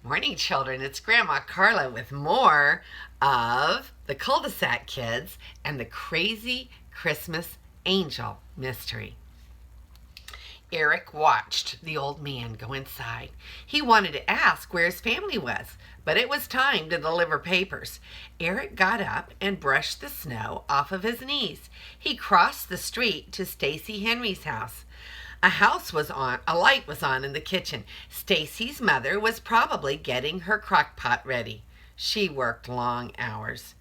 Morning, children. It's Grandma Carla with more of the Cul-de-sac Kids and the Crazy Christmas Angel Mystery. Eric watched the old man go inside. He wanted to ask where his family was, but it was time to deliver papers. Eric got up and brushed the snow off of his knees. He crossed the street to Stacy Henry's house. A light was on in the kitchen. Stacy's mother was probably getting her crock pot ready. She worked long hours.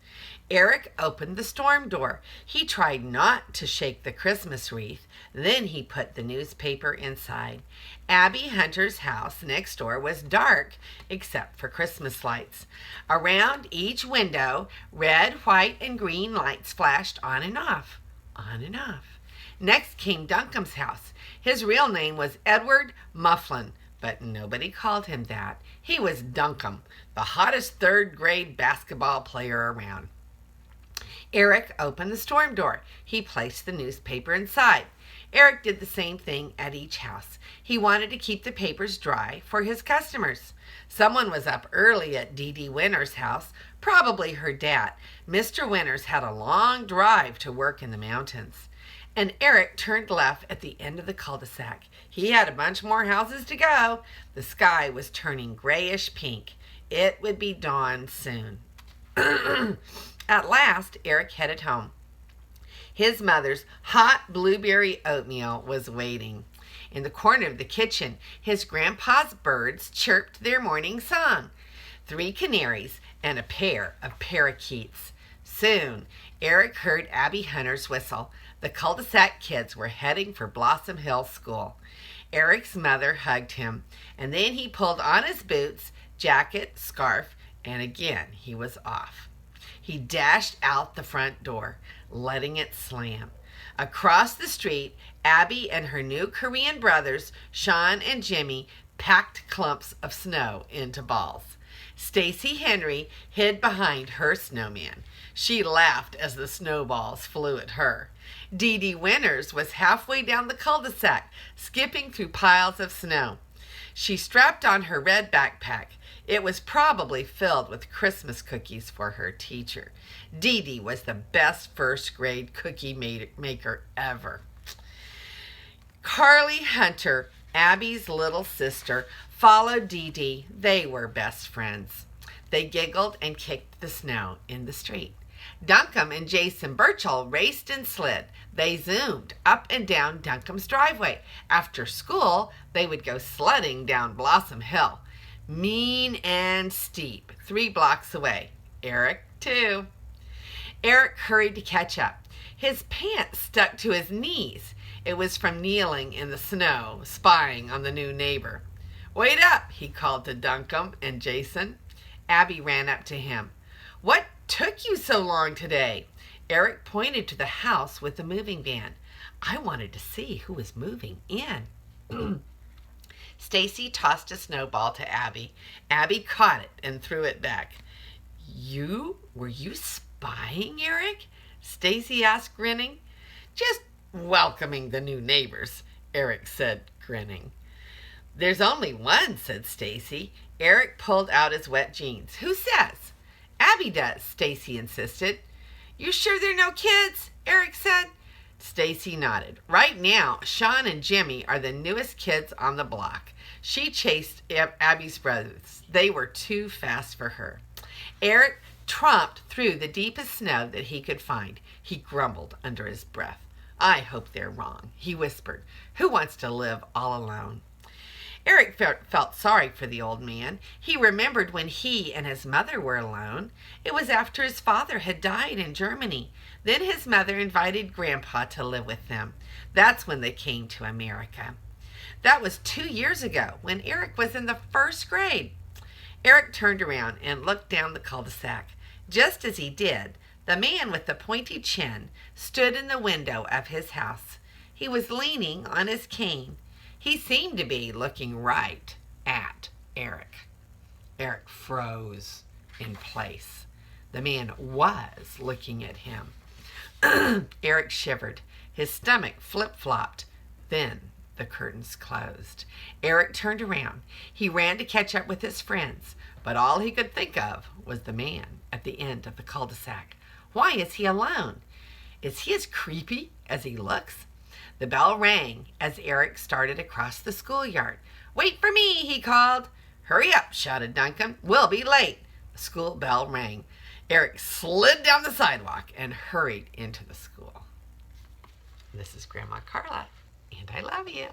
Eric opened the storm door. He tried not to shake the Christmas wreath. Then he put the newspaper inside. Abby Hunter's house next door was dark except for Christmas lights. Around each window, red, white, and green lights flashed on and off, on and off. Next came Duncan's house. His real name was Edward Mufflin, but nobody called him that. He was Duncan, the hottest third-grade basketball player around. Eric opened the storm door. He placed the newspaper inside. Eric did the same thing at each house. He wanted to keep the papers dry for his customers. Someone was up early at Dee Dee Winter's house, probably her dad. Mr. Winters had a long drive to work in the mountains. And Eric turned left at the end of the cul-de-sac. He had a bunch more houses to go. The sky was turning grayish pink. It would be dawn soon. At last, Eric headed home. His mother's hot blueberry oatmeal was waiting. In the corner of the kitchen, his grandpa's birds chirped their morning song. 3 canaries and a pair of parakeets. Soon, Eric heard Abby Hunter's whistle. The cul-de-sac kids were heading for Blossom Hill School. Eric's mother hugged him, and then he pulled on his boots, jacket, scarf, and again he was off. He dashed out the front door, letting it slam. Across the street, Abby and her new Korean brothers, Sean and Jimmy, packed clumps of snow into balls. Stacy Henry hid behind her snowman. She laughed as the snowballs flew at her. Dee Dee Winters was halfway down the cul-de-sac, skipping through piles of snow. She strapped on her red backpack. It was probably filled with Christmas cookies for her teacher. Dee Dee was the best first-grade cookie maker ever. Carly Hunter, Abby's little sister, followed Dee Dee. They were best friends. They giggled and kicked the snow in the street. Duncan and Jason Birchall raced and slid. They zoomed up and down Duncan's driveway. After school, they would go sledding down Blossom Hill. Mean and steep, 3 blocks away. Eric, too. Eric hurried to catch up. His pants stuck to his knees. It was from kneeling in the snow, spying on the new neighbor. "Wait up," he called to Duncan and Jason. Abby ran up to him. "What took you so long today?" Eric pointed to the house with the moving van. "I wanted to see who was moving in." Stacy tossed a snowball to Abby. Abby caught it and threw it back. Were you spying, Eric?" Stacy asked, grinning. "Just welcoming the new neighbors," Eric said, grinning. "There's only one," said Stacy. Eric pulled out his wet jeans. "Who says?" "Abby does," Stacy insisted. "You sure there are no kids?" Eric said. Stacy nodded. "Right now, Sean and Jimmy are the newest kids on the block." She chased Abby's brothers. They were too fast for her. Eric tromped through the deepest snow that he could find. He grumbled under his breath. "I hope they're wrong," he whispered. "Who wants to live all alone?" Eric felt sorry for the old man. He remembered when he and his mother were alone. It was after his father had died in Germany. Then his mother invited Grandpa to live with them. That's when they came to America. That was 2 years ago, when Eric was in the 1st grade. Eric turned around and looked down the cul-de-sac. Just as he did, the man with the pointy chin stood in the window of his house. He was leaning on his cane. He seemed to be looking right at Eric. Eric froze in place. The man was looking at him. Eric shivered. His stomach flip-flopped. Then the curtains closed. Eric turned around. He ran to catch up with his friends, but all he could think of was the man at the end of the cul-de-sac. Why is he alone? Is he as creepy as he looks? The bell rang as Eric started across the schoolyard. "Wait for me," he called. "Hurry up," shouted Duncan. "We'll be late." The school bell rang. Eric slid down the sidewalk and hurried into the school. This is Grandma Carla, and I love you.